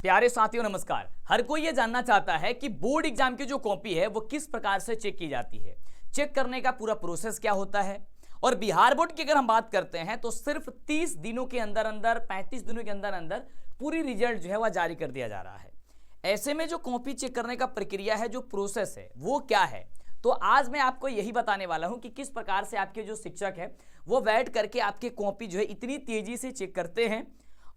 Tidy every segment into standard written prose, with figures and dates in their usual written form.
प्यारे साथियों नमस्कार। हर कोई ये जानना चाहता है कि बोर्ड एग्जाम की जो कॉपी है वो किस प्रकार से चेक की जाती है, चेक करने का पूरा प्रोसेस क्या होता है। और बिहार बोर्ड की अगर हम बात करते हैं तो सिर्फ 30 दिनों के अंदर अंदर 35 दिनों के अंदर अंदर पूरी रिजल्ट जो है वह जारी कर दिया जा रहा है। ऐसे में जो कॉपी चेक करने का प्रक्रिया है, जो प्रोसेस है वो क्या है, तो आज मैं आपको यही बताने वाला हूं कि किस प्रकार से आपके जो शिक्षक है वो बैठ करके आपके कॉपी जो है इतनी तेजी से चेक करते हैं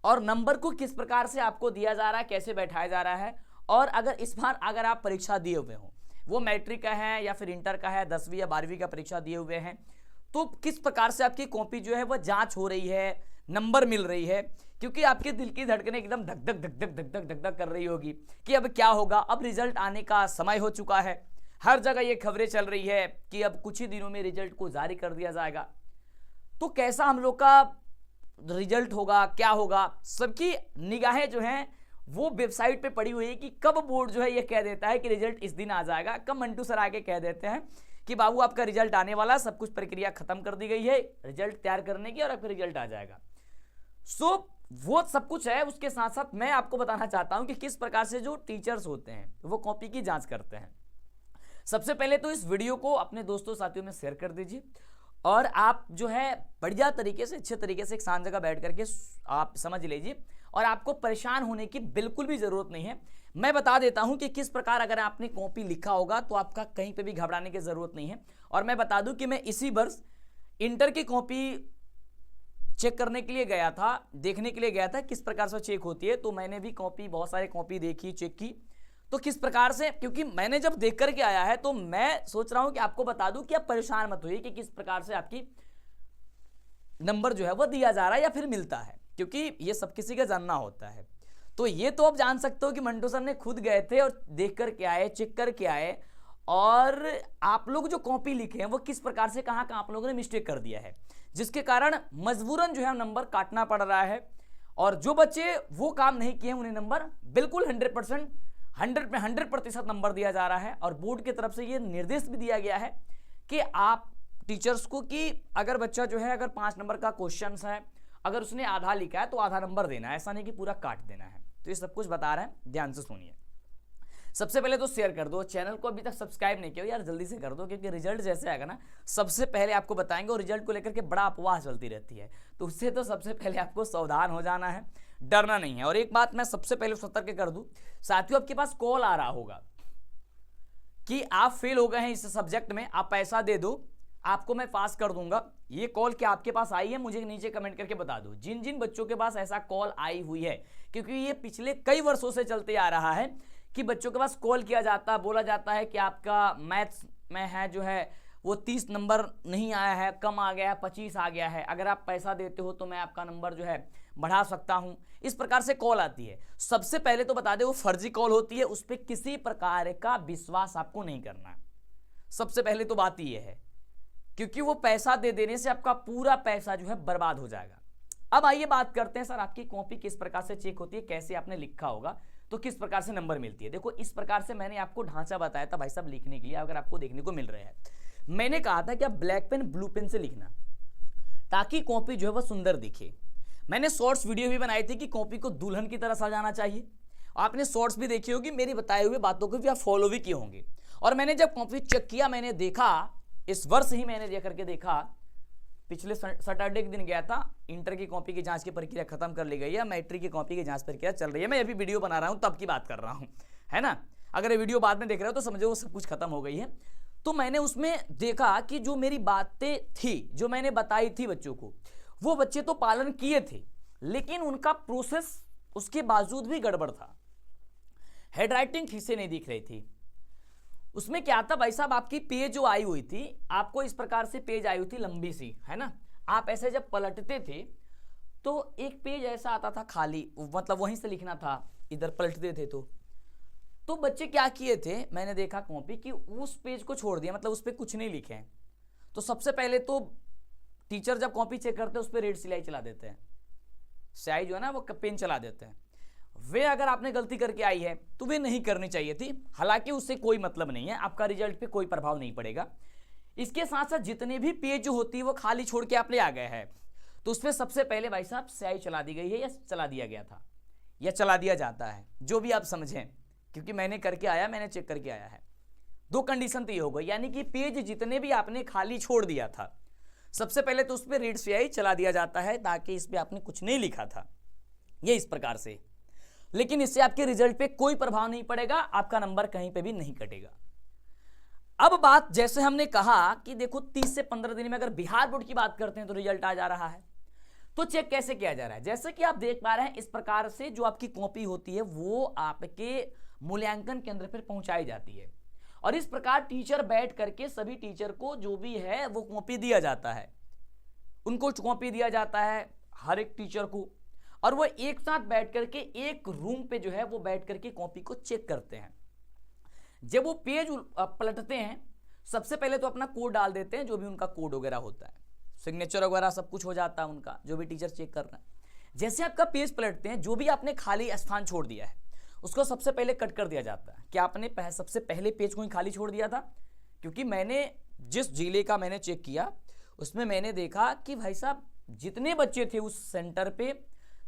और नंबर को किस प्रकार से आपको दिया जा रहा है, कैसे बैठाया जा रहा है। और अगर इस बार अगर आप परीक्षा दिए हुए हो, वो मैट्रिक का है या फिर इंटर का है, 10वीं या 12वीं का परीक्षा दिए हुए हैं, तो किस प्रकार से आपकी कॉपी जो है वह जांच हो रही है, नंबर मिल रही है। क्योंकि आपके दिल की धड़कनें एकदम धक धक धक धक धक धक धक धक कर रही होगी कि अब क्या होगा, अब रिजल्ट आने का समय हो चुका है। हर जगह ये खबरें चल रही है कि अब कुछ ही दिनों में रिजल्ट को जारी कर दिया जाएगा। तो कैसा हम लोग का रिजल्ट होगा, क्या होगा, सबकी निगाहें जो हैं वो वेबसाइट पे पड़ी हुई है कि कब बोर्ड जो है ये कह देता है कि रिजल्ट इस दिन आ जाएगा, कब मंटू सर आके कह देते हैं कि बाबू आपका रिजल्ट आने वाला, सब कुछ प्रक्रिया खत्म कर दी गई है रिजल्ट तैयार करने की और आपका रिजल्ट आ जाएगा। सो वो सब कुछ है। उसके साथ साथ मैं आपको बताना चाहता हूं कि किस प्रकार से जो टीचर्स होते हैं वो कॉपी की जांच करते हैं। सबसे पहले तो इस वीडियो को अपने दोस्तों साथियों में शेयर कर दीजिए और आप जो है बढ़िया तरीके से, अच्छे तरीके से एक शांत जगह बैठ करके आप समझ लीजिए और आपको परेशान होने की बिल्कुल भी जरूरत नहीं है। मैं बता देता हूं कि किस प्रकार अगर आपने कॉपी लिखा होगा तो आपका कहीं पे भी घबराने की जरूरत नहीं है। और मैं बता दूं कि मैं इसी वर्ष इंटर की कॉपी चेक करने के लिए गया था, देखने के लिए गया था किस प्रकार से चेक होती है। तो मैंने भी कॉपी, बहुत सारे कॉपी देखी, चेक की, तो किस प्रकार से, क्योंकि मैंने जब देख करके आया है तो मैं सोच रहा हूं कि आपको बता दूं कि आप परेशान मत होइए कि किस प्रकार से आपकी नंबर जो है वो दिया जा रहा है या फिर मिलता है, क्योंकि ये सब किसी का जानना होता है। तो ये तो आप जान सकते हो कि मंटू सर ने खुद गए थे और देख करके आए, चेक करके आए, और आप लोग जो कॉपी लिखे हैं वो किस प्रकार से कहां कहां आप लोगों ने मिस्टेक कर दिया है, जिसके कारण मजबूरन जो है नंबर काटना पड़ रहा है। और जो बच्चे वो काम नहीं किए उन्हें नंबर बिल्कुल 100% नंबर दिया जा रहा है। और बोर्ड की तरफ से ये निर्देश भी दिया गया है कि आप टीचर्स को कि अगर बच्चा जो है, अगर 5 नंबर का क्वेश्चन है, अगर उसने आधा लिखा है तो आधा नंबर देना है, ऐसा नहीं कि पूरा काट देना है। तो ये सब कुछ बता रहे हैं, ध्यान से सुनिए। सबसे पहले तो शेयर कर दो, चैनल को अभी तक सब्सक्राइब नहीं किया यार जल्दी से कर दो, क्योंकि रिजल्ट जैसे आएगा ना सबसे पहले आपको बताएंगे और रिजल्ट को लेकर के बड़ा अफवाह चलती रहती है, तो उससे तो सबसे पहले आपको सावधान हो जाना है, डरना नहीं है। और एक बात मैं सबसे पहले सतर्क कर दूं साथियों, आपके पास कॉल आ रहा होगा कि आप फेल हो गए हैं इस सब्जेक्ट में, आप पैसा दे दो, आपको मैं पास कर दूंगा। ये कॉल क्या आपके पास आई है, मुझे नीचे कमेंट करके बता दो जिन जिन बच्चों के पास ऐसा कॉल आई हुई है, क्योंकि ये पिछले कई वर्षों से चलते आ रहा है कि बच्चों के पास कॉल किया जाता, बोला जाता है कि आपका मैथ्स में है जो है वो 30 नंबर नहीं आया है, कम आ गया है, 25 आ गया है, अगर आप पैसा देते हो तो मैं आपका नंबर जो है बढ़ा सकता हूं। इस प्रकार से कॉल आती है। सबसे पहले तो बता दे वो फर्जी कॉल होती है, उस पर किसी प्रकार का विश्वास आपको नहीं करना है। सबसे पहले तो बात यह है, क्योंकि वो पैसा दे देने से आपका पूरा पैसा जो है बर्बाद हो जाएगा। अब आइए बात करते हैं सर आपकी कॉपी किस प्रकार से चेक होती है, कैसे आपने लिखा होगा तो किस प्रकार से नंबर मिलती है। देखो इस प्रकार से मैंने आपको ढांचा बताया था भाई साहब लिखने के लिए, अगर आपको देखने को मिल रहा है, मैंने कहा था कि आप ब्लैक पेन ब्लू पेन से लिखना ताकि कॉपी जो है वह सुंदर दिखे। मैंने शॉर्ट्स वीडियो भी बनाई थी कि कॉपी को दुल्हन की तरह सजाना चाहिए, आपने शॉर्ट्स भी देखी होगी, मेरी बताए हुए बातों को भी आप फॉलो भी किए होंगे। और मैंने जब कॉपी चेक किया, मैंने देखा, इस वर्ष ही मैंने देख करके देखा, पिछले सैटरडे के दिन गया था, इंटर की कॉपी की जांच की प्रक्रिया खत्म कर ली गई है, मैट्रिक की कॉपी की जांच प्रक्रिया चल रही है। मैं अभी वीडियो बना रहा हूं तब की बात कर रहा हूं, है ना। अगर ये वीडियो बाद में देख रहे हो तो समझो वो सब कुछ खत्म हो गई है। तो मैंने उसमें देखा कि जो मेरी बातें थी, जो मैंने बताई थी बच्चों को, वो बच्चे तो पालन किए थे, लेकिन उनका प्रोसेस उसके बावजूद भी गड़बड़ था। हैंडराइटिंग ठीक से नहीं दिख रही थी। उसमें क्या था भाई साहब, आपकी पेज जो आई हुई थी, आपको इस प्रकार से पेज आई हुई थी लंबी सी, है ना। आप ऐसे जब पलटते थे तो एक पेज ऐसा आता था खाली, मतलब वहीं से लिखना था, इधर पलटते थे तो बच्चे क्या किए थे, मैंने देखा कॉपी कि उस पेज को छोड़ दिया, मतलब उस पर कुछ नहीं लिखे हैं। तो सबसे पहले तो टीचर जब कॉपी चेक करते हैं उस पर रेड सिलाई चला देते हैं, स्याही जो है ना वो पेन चला देते हैं। वे अगर आपने गलती करके आई है तो वे नहीं करनी चाहिए थी, हालांकि उससे कोई मतलब नहीं है, आपका रिजल्ट पे कोई प्रभाव नहीं पड़ेगा। इसके साथ साथ जितने भी पेज जो होती है वो खाली छोड़ के आप ले आ गए हैं, तो उसमें सबसे पहले भाई साहब स्याही चला दी गई है या चला दिया गया था, या चला दिया जाता है, जो भी आप समझें, क्योंकि मैंने करके आया, मैंने चेक करके आया है। दो कंडीशन तो ये हो गई, यानी कि पेज जितने भी आपने खाली छोड़ दिया था, सबसे पहले तो उस पर रीड स्याही चला दिया जाता है ताकि इस पे आपने कुछ नहीं लिखा था, ये इस प्रकार से। लेकिन इससे आपके रिजल्ट पे कोई प्रभाव नहीं पड़ेगा, आपका नंबर कहीं पे भी नहीं कटेगा। अब बात जैसे हमने कहा कि देखो 30 से 15 दिन में अगर बिहार बोर्ड की बात करते हैं तो रिजल्ट आ जा रहा है, तो चेक कैसे किया जा रहा है? जैसे कि आप देख पा रहे हैं, इस प्रकार से जो आपकी कॉपी होती है वो आपके मूल्यांकन केंद्र पर पहुंचाई जाती है, और इस प्रकार टीचर बैठ करके सभी टीचर को जो भी है वो कॉपी दिया जाता है, उनको कॉपी दिया जाता है हर एक टीचर को, और वो एक साथ बैठ करके एक रूम पे जो है वो बैठ करके कॉपी को चेक करते हैं। जब वो पेज पलटते हैं, सबसे पहले तो अपना कोड डाल देते हैं, जो भी उनका कोड वगैरह होता है, सिग्नेचर वगैरह सब कुछ हो जाता है उनका, जो भी टीचर चेक कर रहे हैं। जैसे आपका पेज पलटते हैं, जो भी आपने खाली स्थान छोड़ दिया है उसको सबसे पहले कट कर दिया जाता है। क्या आपने सबसे पहले पेज को ही खाली छोड़ दिया था? क्योंकि मैंने जिस जिले का मैंने चेक किया उसमें मैंने देखा कि भाई साहब जितने बच्चे थे उस सेंटर पे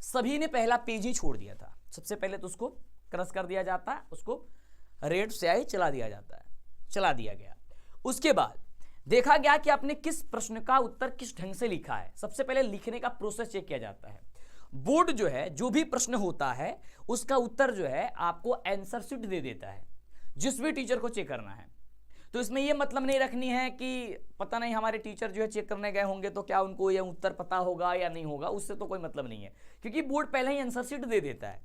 सभी ने पहला पेज ही छोड़ दिया था। सबसे पहले तो उसको क्रश कर दिया जाता है, उसको रेड स्याही चला दिया जाता है, चला दिया गया। उसके बाद देखा गया कि आपने किस प्रश्न का उत्तर किस ढंग से लिखा है। सबसे पहले लिखने का प्रोसेस चेक किया जाता है। बोर्ड जो है, जो भी प्रश्न होता है उसका उत्तर जो है आपको आंसर शीट दे देता है, जिस भी टीचर को चेक करना है। तो इसमें यह मतलब नहीं रखनी है कि पता नहीं हमारे टीचर जो है चेक करने गए होंगे तो क्या उनको यह उत्तर पता होगा या नहीं होगा, उससे तो कोई मतलब नहीं है, क्योंकि बोर्ड पहले ही आंसर शीट दे देता है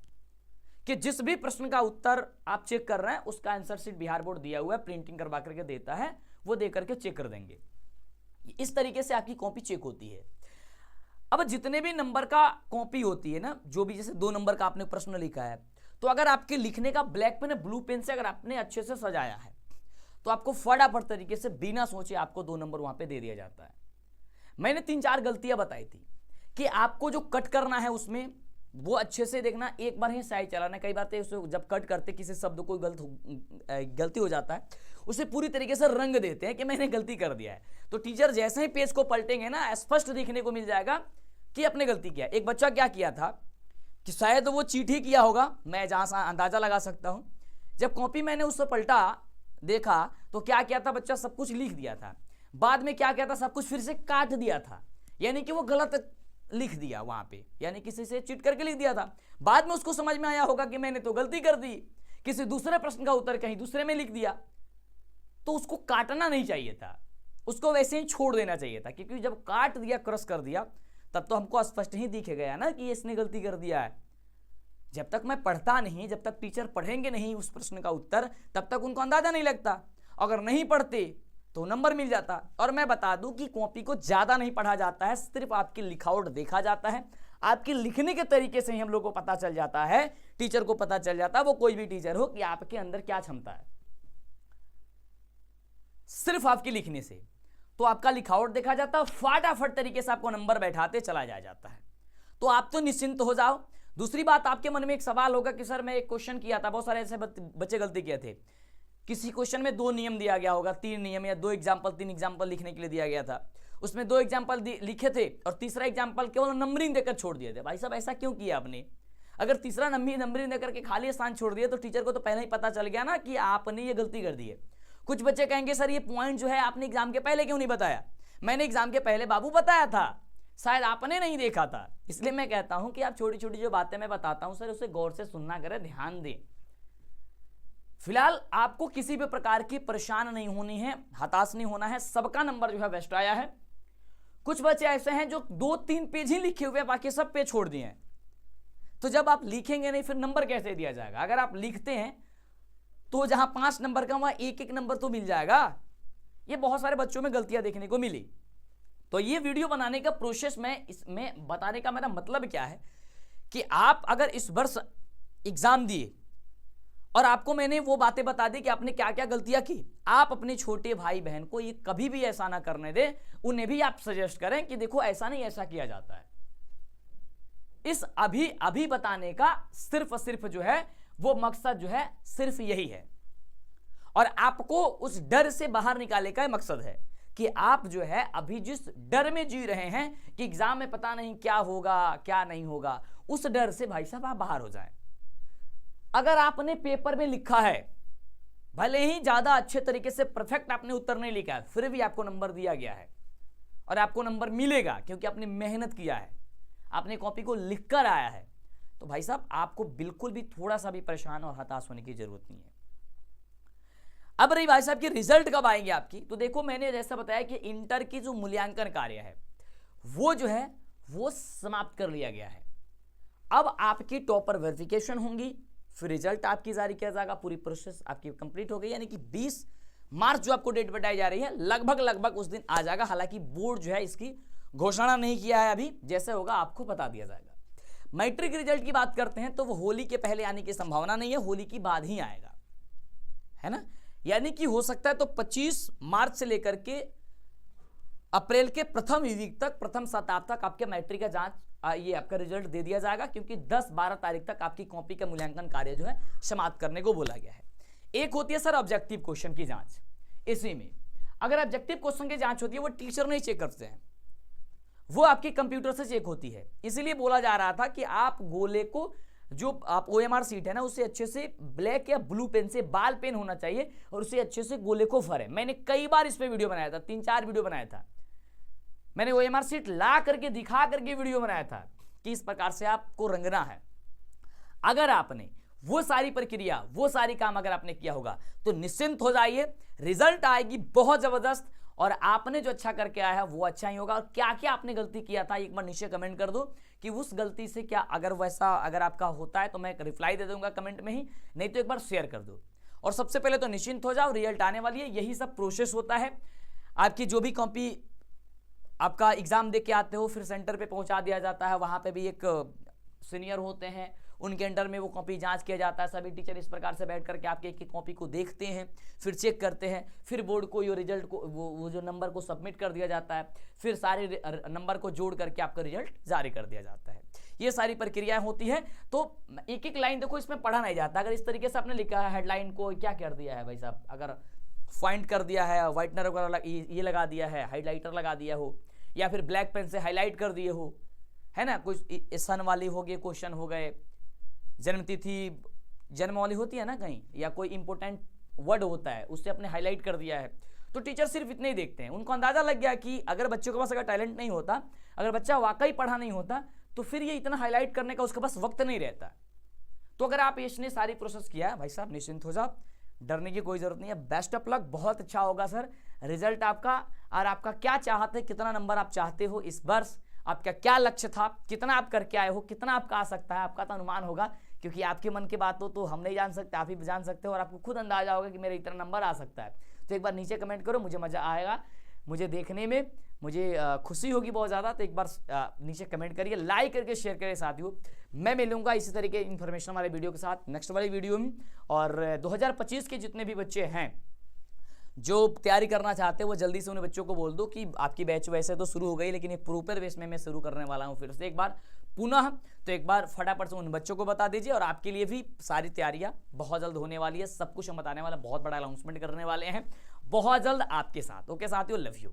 कि जिस भी प्रश्न का उत्तर आप चेक कर रहे हैं उसका आंसर शीट बिहार बोर्ड दिया हुआ है, प्रिंटिंग करवा करके देता है, वो दे करके चेक कर देंगे। इस तरीके से आपकी कॉपी चेक होती है। अब जितने भी नंबर का कॉपी होती है ना, जो भी जैसे 2 नंबर का आपने प्रश्न लिखा है, तो अगर आपके लिखने का ब्लैक पेन ब्लू पेन से अगर आपने अच्छे से सजाया है तो आपको फटाफट तरीके से बिना सोचे आपको 2 नंबर वहां पे दे दिया जाता है। मैंने 3-4 गलतियां बताई थी कि आपको जो कट करना है उसमें वो अच्छे से देखना, एक बार ही स्याही चलाना। कई बार तो जब कट करते किसी शब्द को गलती हो जाता है, उसे पूरी तरीके से रंग देते हैं कि मैंने गलती कर दिया है। तो टीचर जैसे ही पेज को पलटेंगे ना, स्पष्ट दिखने को मिल जाएगा कि आपने गलती किया। एक बच्चा क्या किया था कि शायद वो चीट ही किया होगा, मैं जहां से अंदाजा लगा सकता हूं। जब कॉपी मैंने उससे पलटा देखा तो क्या किया था, बच्चा सब कुछ लिख दिया था, बाद में क्या किया था, सब कुछ फिर से काट दिया था, यानी कि वो गलत लिख दिया वहां पे, यानी किसी से चीट करके लिख दिया था। बाद में उसको समझ में आया होगा कि मैंने तो गलती कर दी, किसी दूसरे प्रश्न का उत्तर कहीं दूसरे में लिख दिया। तो उसको काटना नहीं चाहिए था, उसको वैसे ही छोड़ देना चाहिए था, क्योंकि जब काट दिया, क्रॉस कर दिया, तब तो हमको स्पष्ट ही दिखे गया ना कि इसने गलती कर दिया है। जब तक मैं पढ़ता नहीं, जब तक टीचर पढ़ेंगे नहीं उस प्रश्न का उत्तर, तब तक उनको अंदाजा नहीं लगता। अगर नहीं पढ़ते तो नंबर मिल जाता। और मैं बता दूं कि कॉपी को ज्यादा नहीं पढ़ा जाता है, सिर्फ आपकी लिखावट देखा जाता है, आपके लिखने के तरीके से ही हम लोग को पता चल जाता है, टीचर को पता चल जाता है, वो कोई भी टीचर हो, कि आपके अंदर क्या क्षमता है। सिर्फ आपके लिखने से तो आपका लिखावट देखा जाता है, फटाफट तरीके से आपको नंबर बैठाते चला जाता है। तो आप तो निश्चिंत हो जाओ। दूसरी बात, आपके मन में एक सवाल होगा कि सर मैं एक क्वेश्चन किया था, बहुत सारे ऐसे बच्चे गलती किए थे, किसी क्वेश्चन में 2 नियम दिया गया होगा, 3 नियम या 2 एग्जाम्पल 3 एग्जाम्पल लिखने के लिए दिया गया था, उसमें 2 एग्जाम्पल लिखे थे और तीसरा एग्जाम्पल केवल नंबरिंग देकर छोड़ दिए थे। भाई साहब ऐसा क्यों किया आपने? अगर तीसरा नंबरिंग देकर के खाली स्थान छोड़ दिए तो टीचर को तो पहले ही पता चल गया ना कि आपने ये गलती कर दी है। कुछ बच्चे कहेंगे सर ये पॉइंट जो है आपने एग्जाम के पहले क्यों नहीं बताया? मैंने एग्जाम के पहले बाबू बताया था, शायद आपने नहीं देखा था। इसलिए मैं कहता हूं कि आप छोटी छोटी जो बातें मैं बताता हूं सर उसे गौर से सुनना करें, ध्यान दें। फिलहाल आपको किसी भी प्रकार की परेशान नहीं होनी है, हताश नहीं होना है, सबका नंबर जो है बेस्ट आया है। कुछ बच्चे ऐसे हैं जो 2-3 पेज ही लिखे हुए, बाकी सब पेज छोड़ दिए हैं। तो जब आप लिखेंगे नहीं फिर नंबर कैसे दिया जाएगा? अगर आप लिखते हैं तो जहां 5 नंबर का वहां 1-1 नंबर तो मिल जाएगा। ये बहुत सारे बच्चों में गलतियां देखने को मिली। तो ये वीडियो बनाने का प्रोसेस में इसमें बताने का मेरा मतलब क्या है कि आप अगर इस वर्ष एग्जाम दिए और आपको मैंने वो बातें बता दी कि आपने क्या क्या गलतियां की, आप अपने छोटे भाई बहन को ये कभी भी ऐसा ना करने दें। उन्हें भी आप सजेस्ट करें कि देखो ऐसा नहीं, ऐसा किया जाता है। इस अभी बताने का सिर्फ और सिर्फ जो है वो मकसद जो है सिर्फ यही है, और आपको उस डर से बाहर निकालने का मकसद है कि आप जो है अभी जिस डर में जी रहे हैं कि एग्जाम में पता नहीं क्या होगा क्या नहीं होगा, उस डर से भाई साहब आप बाहर हो जाएं। अगर आपने पेपर में लिखा है, भले ही ज्यादा अच्छे तरीके से परफेक्ट आपने उत्तर नहीं लिखा है, फिर भी आपको नंबर दिया गया है और आपको नंबर मिलेगा क्योंकि आपने मेहनत किया है, आपने कॉपी को लिखकर आया है, तो भाई साहब आपको बिल्कुल भी थोड़ा सा भी परेशान और हताश होने की जरूरत नहीं है। अब रही भाई साहब की रिजल्ट कब आएंगे आपकी, तो देखो मैंने जैसा बताया कि इंटर की जो मूल्यांकन कार्य है वो जो है वो समाप्त कर लिया गया है। अब आपकी टॉपर वेरिफिकेशन होंगी, फिर रिजल्ट आपकी जारी किया जाएगा, पूरी प्रोसेस आपकी कंप्लीट हो गई, यानी कि 20 मार्च जो आपको डेट बताई जा रही है लगभग उस दिन आ जाएगा। हालांकि बोर्ड जो है इसकी घोषणा नहीं किया है अभी, जैसे होगा आपको बता दिया जाएगा। मैट्रिक रिजल्ट की बात करते हैं तो वो होली के पहले आने की संभावना नहीं है, होली की बाद ही आएगा, है ना। यानी कि हो सकता है तो 25 मार्च से लेकर के अप्रैल के प्रथम वीक तक, प्रथम सप्ताह तक आपके मैट्रिक का जांच ये आपका रिजल्ट दे दिया जाएगा, क्योंकि 10-12 तारीख तक आपकी कॉपी का मूल्यांकन कार्य जो है समाप्त करने को बोला गया है। एक होती है सर ऑब्जेक्टिव क्वेश्चन की जांच। इसी में अगर ऑब्जेक्टिव क्वेश्चन की जांच होती है वो टीचर नहीं चेक करते हैं, वो आपके कंप्यूटर से चेक होती है। इसीलिए बोला जा रहा था कि आप गोले को, जो आप OMR सीट है ना, उससे अच्छे से ब्लैक या ब्लू पेन से, बाल पेन होना चाहिए और उससे अच्छे से गोले को फरे। मैंने कई बार इस पे वीडियो बनाया था, 3-4 वीडियो बनाया था मैंने, OMR सीट ला करके दिखा करके वीडियो बनाया था कि इस प्रकार से आपको रंगना है। अगर आपने वो सारी प्रक्रिया, वो सारी काम अगर आपने किया होगा तो निश्चिंत हो जाइए, रिजल्ट आएगी बहुत जबरदस्त और आपने जो अच्छा करके आया है वो अच्छा ही होगा। और क्या क्या आपने गलती किया था एक बार नीचे कमेंट कर दो कि उस गलती से क्या, अगर वैसा अगर आपका होता है तो मैं रिप्लाई दे दूंगा कमेंट में ही, नहीं तो एक बार शेयर कर दो। और सबसे पहले तो निश्चिंत हो जाओ, रिजल्ट आने वाली है। यही सब प्रोसेस होता है। आपकी जो भी कॉपी आपका एग्जाम दे के आते हो, फिर सेंटर पे पहुंचा दिया जाता है, वहां पे भी एक सीनियर होते हैं, उनके अंडर में वो कॉपी जांच किया जाता है। सभी टीचर इस प्रकार से बैठ करके आपके एक कॉपी को देखते हैं, फिर चेक करते हैं, फिर बोर्ड को ये रिजल्ट को वो जो नंबर को सबमिट कर दिया जाता है, फिर सारे नंबर को जोड़ करके आपका रिजल्ट जारी कर दिया जाता है। ये सारी प्रक्रियाएं होती है। तो एक एक लाइन देखो इसमें पढ़ा नहीं जाता। अगर इस तरीके से आपने लिखा है, हेडलाइन को क्या कर दिया है भाई साहब, अगर फाइंड कर दिया है, व्हाइटनर वगैरह ये लगा दिया है, हाईलाइटर लगा दिया हो, या फिर ब्लैक पेन से हाईलाइट कर दिए हो, है ना, कुछ सन वाली हो गए क्वेश्चन हो गए, जन्मतिथि जन्म वाली होती है ना कहीं, या कोई इंपॉर्टेंट वर्ड होता है उससे अपने हाईलाइट कर दिया है, तो टीचर सिर्फ इतने ही देखते हैं। उनको अंदाजा लग गया कि अगर बच्चों के पास अगर टैलेंट नहीं होता, अगर बच्चा वाकई पढ़ा नहीं होता, तो फिर ये इतना हाईलाइट करने का उसके पास वक्त नहीं रहता। तो अगर आप इसने सारी प्रोसेस किया है भाई साहब, निश्चिंत हो जाओ, डरने की कोई जरूरत नहीं है। बेस्ट ऑफ लक, बहुत अच्छा होगा सर रिजल्ट आपका। और आपका क्या चाहते, कितना नंबर आप चाहते हो इस वर्ष, आपका क्या लक्ष्य था, कितना आप करके आए हो, कितना आपका आ सकता है, आपका तो अनुमान होगा, क्योंकि आपके मन की बात हो तो हम नहीं जान सकते, आप ही जान सकते हो, और आपको खुद अंदाजा होगा कि मेरा इतना नंबर आ सकता है। तो एक बार नीचे कमेंट करो, मुझे मजा आएगा, मुझे देखने में मुझे खुशी होगी बहुत ज़्यादा। तो एक बार नीचे कमेंट करिए, लाइक करके शेयर करिए साथियों। मैं मिलूंगा इसी तरीके इन्फॉर्मेशन वाले वीडियो के साथ नेक्स्ट वाली वीडियो में। और 2025 के जितने भी बच्चे हैं जो तैयारी करना चाहते हैं, वो जल्दी से उन बच्चों को बोल दो कि आपकी बैच वैसे तो शुरू हो गई, लेकिन एक प्रॉपर बेस में मैं शुरू करने वाला हूँ फिर से एक बार पुनः। तो एक बार फटाफट से उन बच्चों को बता दीजिए, और आपके लिए भी सारी तैयारियां बहुत जल्द होने वाली है। सब कुछ हम बताने वाला, बहुत बड़ा अनाउंसमेंट करने वाले हैं बहुत जल्द आपके साथ। ओके साथियों, लव यू।